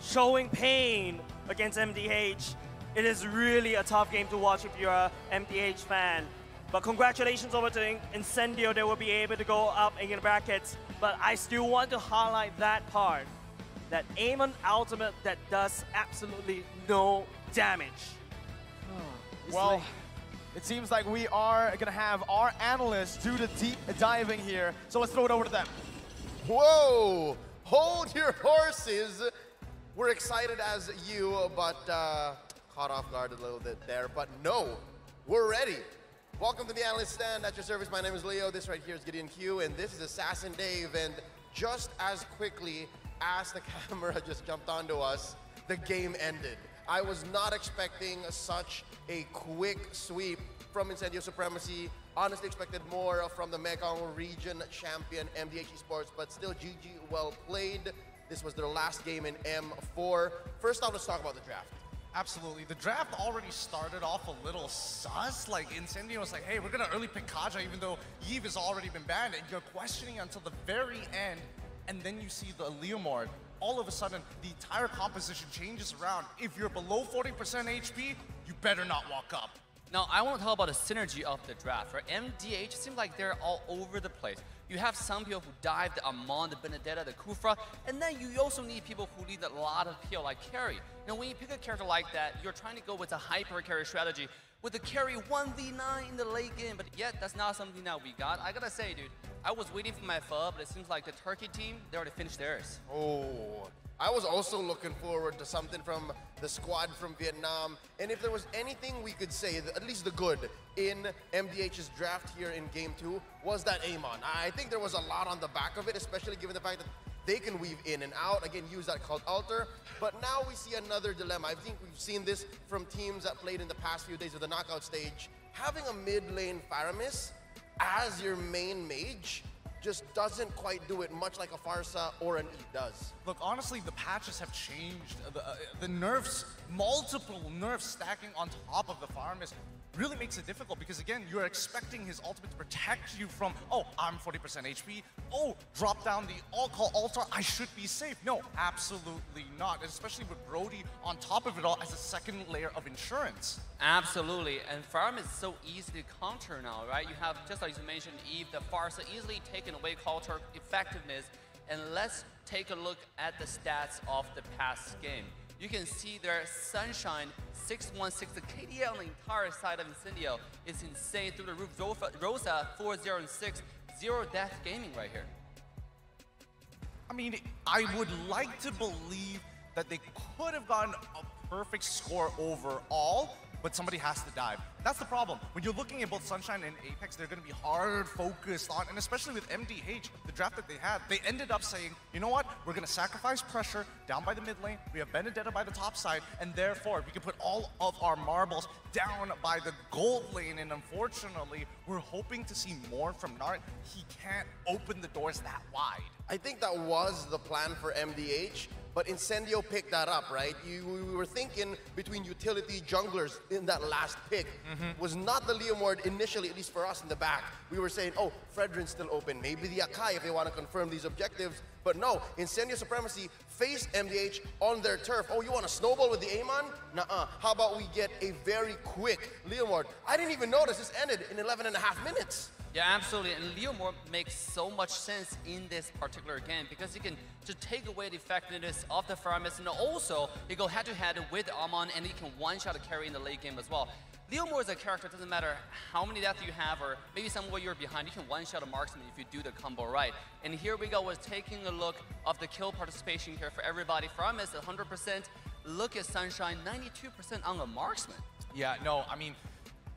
showing pain against MDH. It is really a tough game to watch if you're a MDH fan. But congratulations over to Incendio, they will be able to go up in the brackets. But I still want to highlight that part. That Amon ultimate that does absolutely no damage. Well, it seems like we are going to have our analysts do the deep diving here. So let's throw it over to them. Whoa! Hold your horses! We're excited as you, but caught off guard a little bit there. But no, we're ready. Welcome to the Analyst Stand. At your service, my name is Leo. This right here is Gideon Q, and this is Assassin Dave. And just as quickly as the camera just jumped onto us, the game ended. I was not expecting such a quick sweep from Incendio Supremacy. Honestly expected more from the Mekong region champion MDH Esports, but still GG, well played. This was their last game in M4. First off, let's talk about the draft. Absolutely. The draft already started off a little sus. Like, Incendio was like, hey, we're going to early pick Kaja, even though Yves has already been banned. And you're questioning until the very end. And then you see the Leomord. All of a sudden, the entire composition changes around. If you're below 40% HP, you better not walk up. Now, I want to talk about the synergy of the draft. For MDH, it seems like they're all over the place. You have some people who dive, the Amon, the Benedetta, the Kufra, and then you also need people who lead a lot of PL, like carry. Now, when you pick a character like that, you're trying to go with a hyper carry strategy with the carry 1v9 in the late game, but yet that's not something that we got. I gotta say, dude, I was waiting for my FUB, but it seems like the Turkey team, they already finished theirs. Oh, I was also looking forward to something from the squad from Vietnam. And if there was anything we could say, at least the good, in MDH's draft here in Game 2, was that Amon. I think there was a lot on the back of it, especially given the fact that they can weave in and out, again, use that called altar. But now we see another dilemma. I think we've seen this from teams that played in the past few days of the knockout stage. Having a mid-lane Faramis as your main mage just doesn't quite do it, much like a Farsa or an E does. Look, honestly, the patches have changed. The nerfs, multiple nerfs stacking on top of the Faramis really makes it difficult because, again, you're expecting his ultimate to protect you from, oh, I'm 40% HP, oh, drop down the all-call altar, I should be safe. No, absolutely not, especially with Brody on top of it all as a second layer of insurance. Absolutely, and Farm is so easy to counter now, right? You have, just like you mentioned, Eve, the Farsa easily taken away counter effectiveness, and let's take a look at the stats of the past game. You can see their Sunshine 616, the KDA on the entire side of Incendio is insane through the roof. Rosa 406, 0 death gaming right here. I mean, I would like to believe that they could have gotten a perfect score overall, but somebody has to dive. That's the problem. When you're looking at both Sunshine and Apex, they're going to be hard focused on, and especially with MDH, the draft that they had, they ended up saying, you know what, we're going to sacrifice pressure down by the mid lane, we have Benedetta by the top side, and therefore we can put all of our marbles down by the gold lane, and unfortunately, we're hoping to see more from Nart. He can't open the doors that wide. I think that was the plan for MDH, but Incendio picked that up, right? We were thinking between utility junglers in that last pick was not the Leomord initially, at least for us in the back. We were saying, oh, Fredrin's still open, maybe the Akai if they want to confirm these objectives. But no, Incendio Supremacy faced MDH on their turf. Oh, you want to snowball with the Amon? Nuh-uh. How about we get a very quick Leomord? I didn't even notice this ended in 11.5 minutes. Yeah, absolutely. And Leomord makes so much sense in this particular game because he can just take away the effectiveness of the Faramis, and also he go head-to-head with Amon, and he can one-shot a carry in the late game as well. Leomord is a character, it doesn't matter how many deaths you have or maybe somewhere you're behind, you can one-shot a marksman if you do the combo right. And here we go, we're taking a look of the kill participation here for everybody. Faramis 100%, look at Sunshine, 92% on the marksman. Yeah, no, I mean,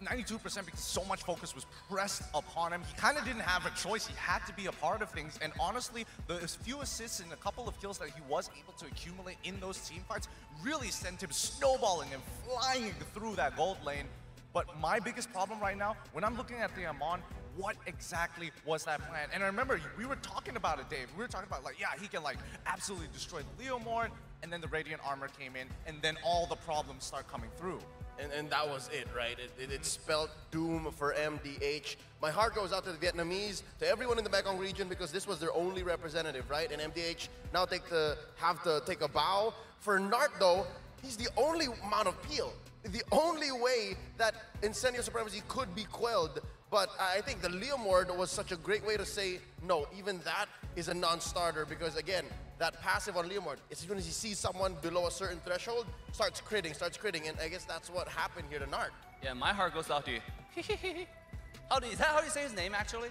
92% because so much focus was pressed upon him. He kind of didn't have a choice. He had to be a part of things. And honestly, the few assists and a couple of kills that he was able to accumulate in those team fights really sent him snowballing and flying through that gold lane. But my biggest problem right now, when I'm looking at the Amon, what exactly was that plan? And I remember we were talking about it, Dave. We were talking about, like, yeah, he can, like, absolutely destroy the Leomord, and then the Radiant Armor came in, and then all the problems start coming through. And that was it, right? It spelled doom for MDH. My heart goes out to the Vietnamese, to everyone in the Mekong region, because this was their only representative, right? And MDH now have to take a bow. For Nart, though, he's the only amount of peel. The only way that Incendio Supremacy could be quelled. But I think the Leomord was such a great way to say, no, even that is a non-starter, because again, that passive on Leomord, as soon as he sees someone below a certain threshold, starts critting, and I guess that's what happened here to Nart. Yeah, my heart goes out to you. Is that how you say his name, actually?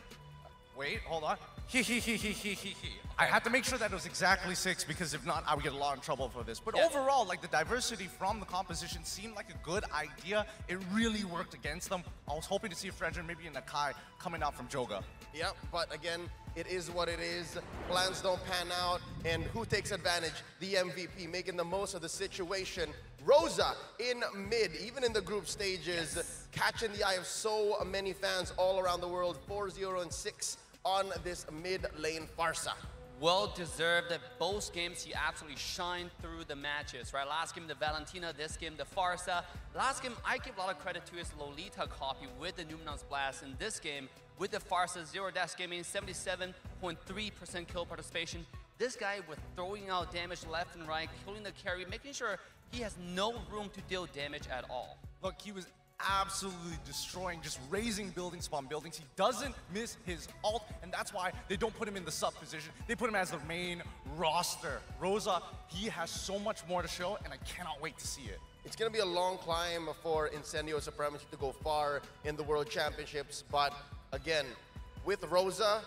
Wait, hold on. I had to make sure that it was exactly 6, because if not, I would get a lot of trouble for this. But yeah, overall, like, the diversity from the composition seemed like a good idea. It really worked against them. I was hoping to see Fredrin, maybe an Akai, coming out from Joga. Yeah, but again, it is what it is. Plans don't pan out, and who takes advantage? The MVP, making the most of the situation. Rosa in mid, even in the group stages, yes, catching the eye of so many fans all around the world. 4-0 and 6 on this mid lane Farsa. Well deserved that both games he absolutely shined through the matches, right? Last game the Valentina, this game the Farsa. Last game I give a lot of credit to his Lolita copy with the Numenon's Blast. In this game with the Farsa, Zero Dash Gaming, 77.3% kill participation. This guy was throwing out damage left and right, killing the carry, making sure he has no room to deal damage at all. Look, he was absolutely destroying, just raising buildings upon buildings. He doesn't miss his ult, and that's why they don't put him in the sub position. They put him as the main roster. Rosa, he has so much more to show, and I cannot wait to see it. It's going to be a long climb for Incendio Supremacy to go far in the World Championships, but again, with Rosa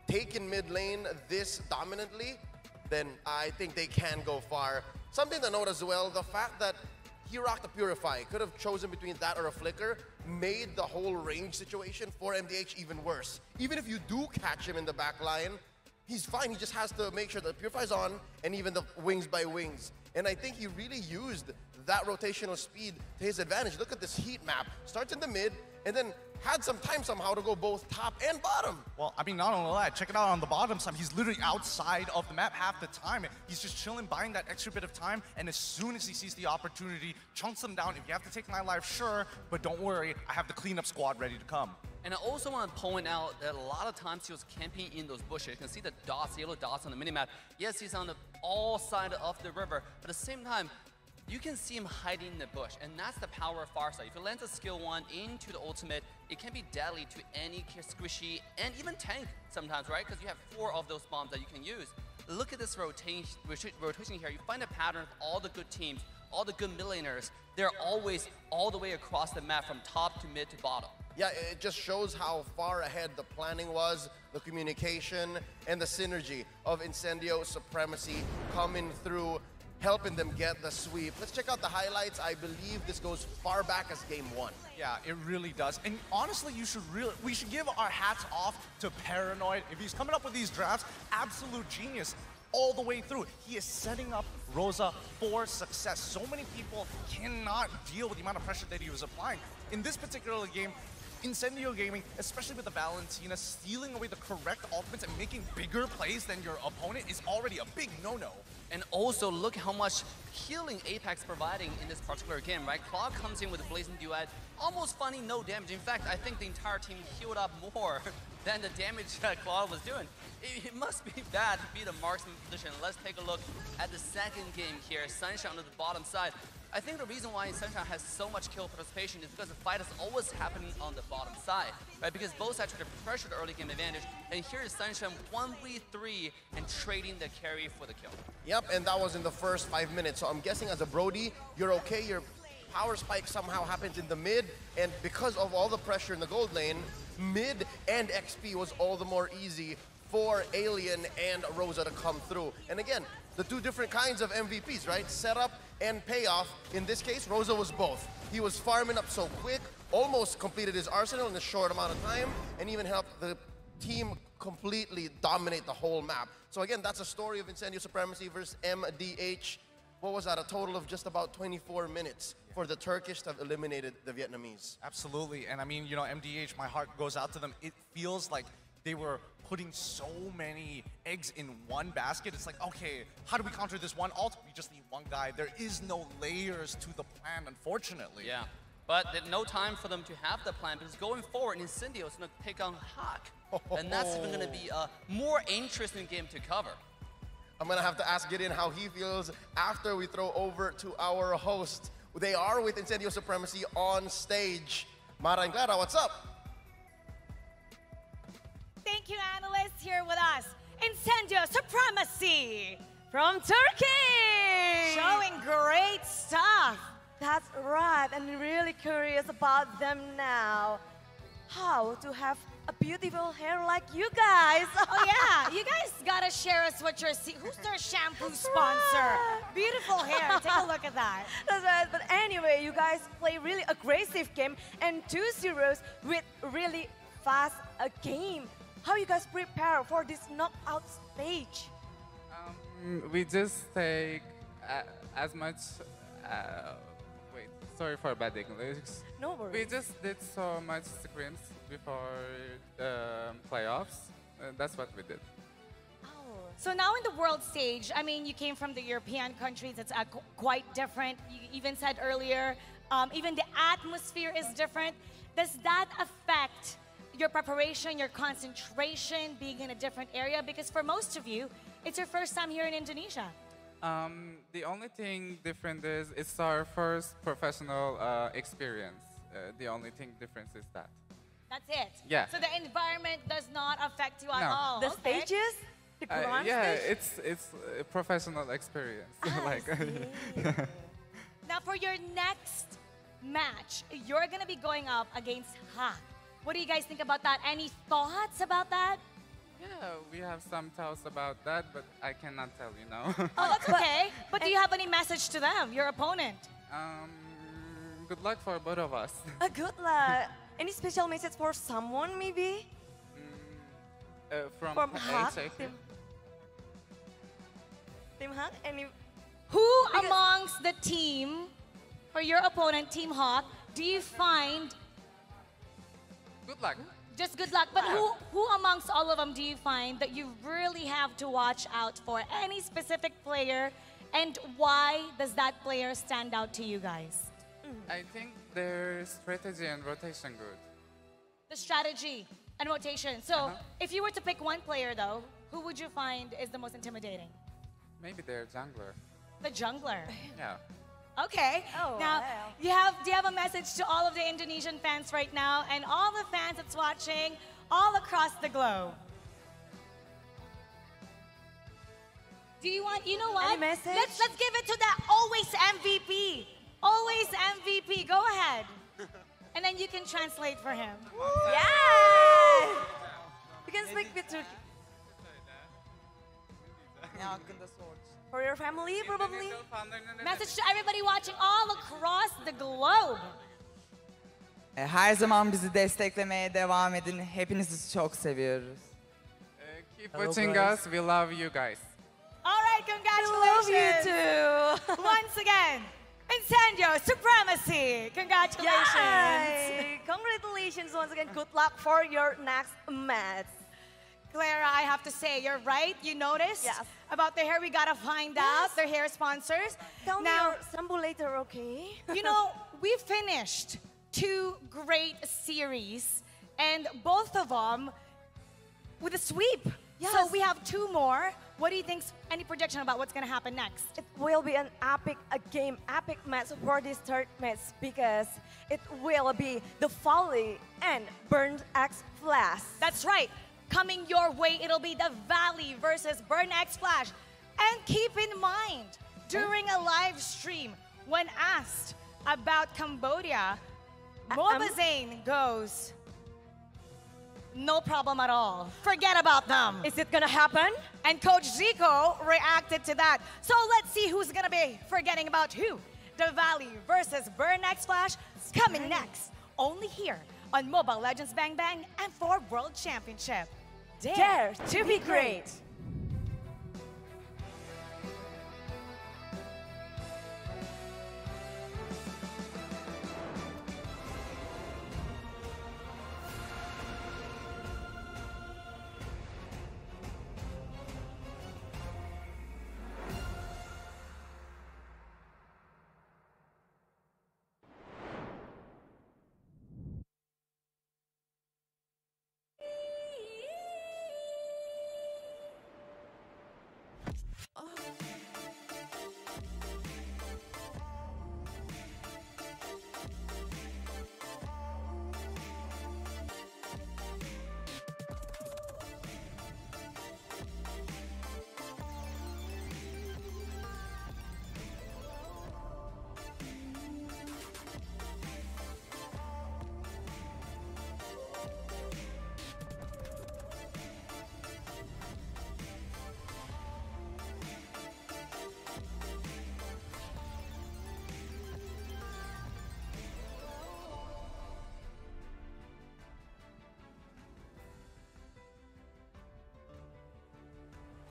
taking mid lane this dominantly, then I think they can go far. Something to note as well, the fact that he rocked a Purify, could have chosen between that or a Flicker, made the whole range situation for MDH even worse. Even if you do catch him in the back line, he's fine. He just has to make sure the Purify's on, and even the wings by wings. And I think he really used that rotational speed to his advantage. Look at this heat map. Starts in the mid, and then had some time somehow to go both top and bottom. Well, I mean, not only that, check it out on the bottom side. He's literally outside of the map half the time. He's just chilling, buying that extra bit of time, and as soon as he sees the opportunity, chunks them down. If you have to take my life, sure, but don't worry, I have the cleanup squad ready to come. And I also want to point out that a lot of times he was camping in those bushes. You can see the dots, yellow dots on the minimap. Yes, he's on the all side of the river, but at the same time, you can see him hiding in the bush, and that's the power of Farsa. If you land a skill 1 into the ultimate, it can be deadly to any squishy and even tank sometimes, right? Because you have 4 of those bombs that you can use. Look at this rotation here. You find a pattern of all the good teams, all the good mid laners. They're always all the way across the map from top to mid to bottom. Yeah, it just shows how far ahead the planning was, the communication, and the synergy of Incendio Supremacy coming through. helping them get the sweep. Let's check out the highlights. I believe this goes far back as game 1. Yeah, it really does. And honestly, we should give our hats off to Paranoid. If he's coming up with these drafts, absolute genius all the way through. He is setting up Rosa for success. So many people cannot deal with the amount of pressure that he was applying. In this particular game, Incendio Gaming, especially with the Valentina, stealing away the correct ultimates and making bigger plays than your opponent is already a big no-no. And also, look how much healing Apex providing in this particular game, right? Claude comes in with a Blazing Duet, almost finding no damage. In fact, I think the entire team healed up more than the damage that Claude was doing. It must be bad to be the marksman position. Let's take a look at the second game here. Sunshine on the bottom side. I think the reason why Sunshine has so much kill participation is because the fight is always happening on the bottom side, right? Because both sides try to pressure the early game advantage, and here is Sunshine 1v3 and trading the carry for the kill. Yep, and that was in the first 5 minutes. So I'm guessing as a Brody, you're okay. Your power spike somehow happens in the mid, and because of all the pressure in the gold lane, mid and XP was all the more easy for Alien and Rosa to come through. And again, the two different kinds of MVPs, right? Setup and payoff. In this case, Rosa was both. He was farming up so quick, almost completed his arsenal in a short amount of time, and even helped the team completely dominate the whole map. So again, that's a story of Incendio Supremacy versus MDH. What was that? A total of just about 24 minutes for the Turkish to have eliminated the Vietnamese. Absolutely, and I mean, you know, MDH, my heart goes out to them. It feels like they were putting so many eggs in one basket. It's like, okay, how do we counter this one ult? We just need one guy. There is no layers to the plan, unfortunately. Yeah, but there's no time for them to have the plan because going forward, Incendio is going to take on Hawk. And that's even going to be a more interesting game to cover. I'm going to have to ask Gideon how he feels after we throw over to our host. They are with Incendio Supremacy on stage. Mara and Clara, what's up? Thank you, analysts, here with us. Incendio Supremacy from Turkey! Showing great stuff. That's right, I'm really curious about them now. How to have a beautiful hair like you guys. Oh yeah, you guys gotta share us what you're seeing. Who's their shampoo sponsor? Beautiful hair, take a look at that. That's right, but anyway, you guys play really aggressive game and 2-0s with really fast a game. How you guys prepare for this knockout stage? We just take as much. Wait, sorry for bad English. No worries. We just did so much scrims before the playoffs. That's what we did. Oh. So now in the world stage, I mean, you came from the European countries. It's quite different. You even said earlier, even the atmosphere is different. Does that affect your preparation, your concentration, being in a different area? Because for most of you, it's your first time here in Indonesia. The only thing different is it's our first professional experience. The only thing difference is that. That's it? Yeah. So the environment does not affect you at No. all? The stages? The grand yeah, stage? it's a professional experience. I see. Now for your next match, you're going to be going up against Ha. What do you guys think about that? Any thoughts about that? Yeah, we have some thoughts about that, but I cannot tell you now. Oh, that's okay. But do you have any message to them, your opponent? Good luck for both of us. Good luck. Any special message for someone, maybe? From Hawk? HAK. Team Hawk? Any? Who amongst the team, for your opponent, Team Hawk, do you find... Good luck. Just good luck. But who amongst all of them do you find that you really have to watch out for? Any specific player? And why does that player stand out to you guys? I think their strategy and rotation good. The strategy and rotation. So if you were to pick one player though, who would you find is the most intimidating? Maybe their jungler. The jungler. Yeah. Okay. Oh, now, wow. do you have a message to all of the Indonesian fans right now and all the fans that's watching all across the globe? Do you want, you know what? Any message? Let's give it to the always MVP. Always MVP. Go ahead. And then you can translate for him. Yeah! You can speak with Turkey. ne hakkında sordu. For your family, probably? Message to everybody watching all across the globe. Her zaman bizi desteklemeye devam edin. Hepinizi çok seviyoruz. Keep watching us. We love you guys. All right, congratulations. We love you too. Once again, Incendio Supremacy. Congratulations. Yay. Congratulations once again. Good luck for your next match. Clara, I have to say, you're right. You noticed Yes. about the hair. We gotta find out their hair sponsors. Tell me now, your sample later, okay? you know, we finished 2 great series, and both of them with a sweep. Yes. So we have 2 more. What do you think? Any projection about what's gonna happen next? It will be an epic epic match for this third match because it will be the Volley and Burned X Flash. That's right. Coming your way, it'll be the Valley versus Burn X Flash. And keep in mind, during a live stream, when asked about Cambodia, Mobazane goes, no problem at all. Forget about them. Is it gonna happen? And Coach Zico reacted to that. So let's see who's gonna be forgetting about who. The Valley versus Burn X Flash coming next. Only here on Mobile Legends Bang Bang and for World Championship. Dare to be great.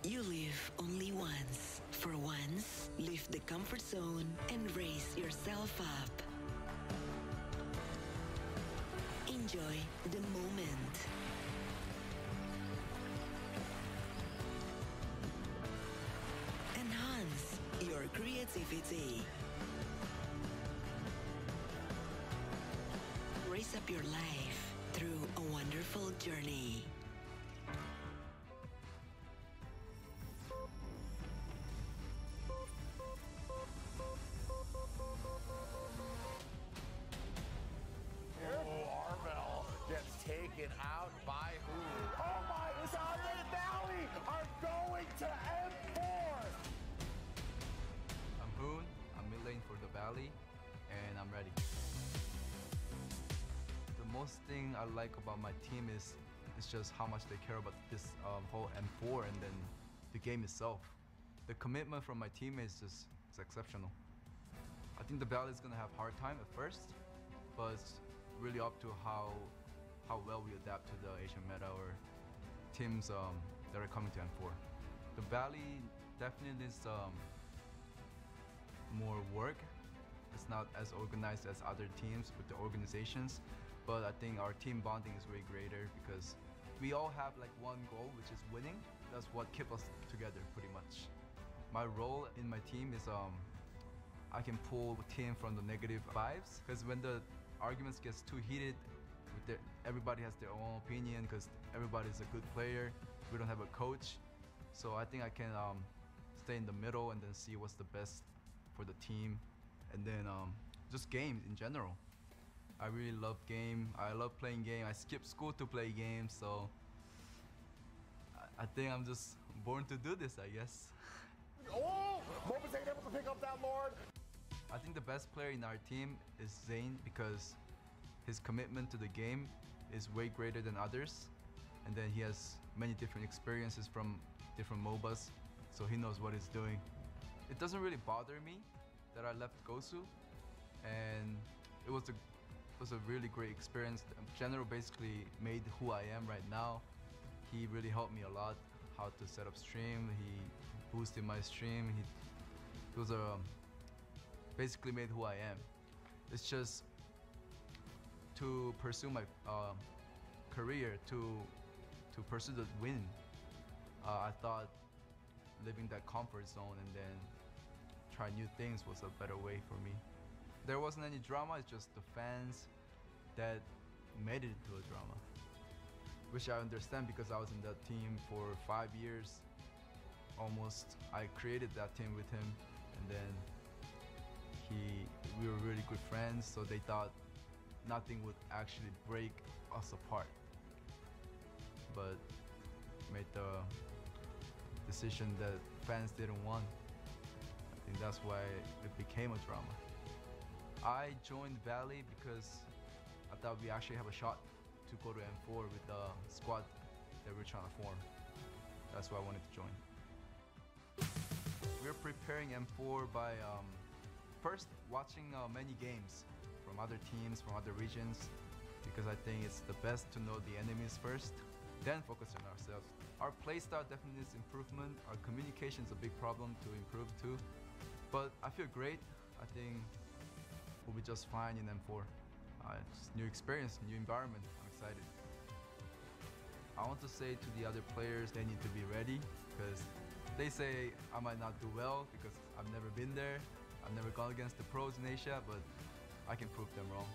You live only once. For once, leave the comfort zone and raise yourself up. Enjoy the moment. Enhance your creativity. Raise up your life through a wonderful journey. Taken out by who? Oh my, the Valley are going to M4! I'm Hoon, I'm mid lane for the Valley, and I'm ready. The most thing I like about my team is just how much they care about this whole M4 and then the game itself. The commitment from my teammates is exceptional. I think the Valley is gonna have a hard time at first, but it's really up to how well we adapt to the Asian meta or teams that are coming to M4. The Valley definitely needs more work. It's not as organized as other teams with the organizations, but I think our team bonding is way greater because we all have like one goal, which is winning. That's what keeps us together pretty much. My role in my team is I can pull the team from the negative vibes because when the arguments gets too heated, everybody has their own opinion because everybody's a good player. We don't have a coach. So I think I can stay in the middle and then see what's the best for the team. And then just games in general. I really love game. I love playing game. I skip school to play games. So I think I'm just born to do this, I guess. Oh, Mobas ain't able to pick up that Lord. I think the best player in our team is Zane because his commitment to the game is way greater than others, and then he has many different experiences from different MOBAs, so he knows what he's doing. It doesn't really bother me that I left Gosu, and it was a really great experience. General basically made who I am right now. He really helped me a lot how to set up stream. He boosted my stream. He was basically made who I am. It's just to pursue my career, to pursue the win. I thought leaving that comfort zone and then try new things was a better way for me. There wasn't any drama, it's just the fans that made it into a drama. Which I understand because I was in that team for 5 years almost. I created that team with him, and then we were really good friends, so they thought nothing would actually break us apart. But made the decision that fans didn't want. I think that's why it became a drama. I joined Valley because I thought we actually have a shot to go to M4 with the squad that we're trying to form. That's why I wanted to join. We're preparing M4 by first watching many games from other teams, from other regions, because I think it's the best to know the enemies first, then focus on ourselves. Our playstyle definitely needs improvement. Our communication is a big problem to improve too. But I feel great. I think we'll be just fine in M4. Just new experience, new environment. I'm excited. I want to say to the other players, they need to be ready, because they say I might not do well because I've never been there. I've never gone against the pros in Asia, but I can prove them wrong.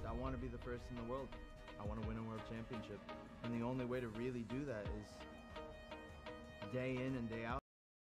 I want to be the first in the world. I want to win a world championship. And the only way to really do that is day in and day out.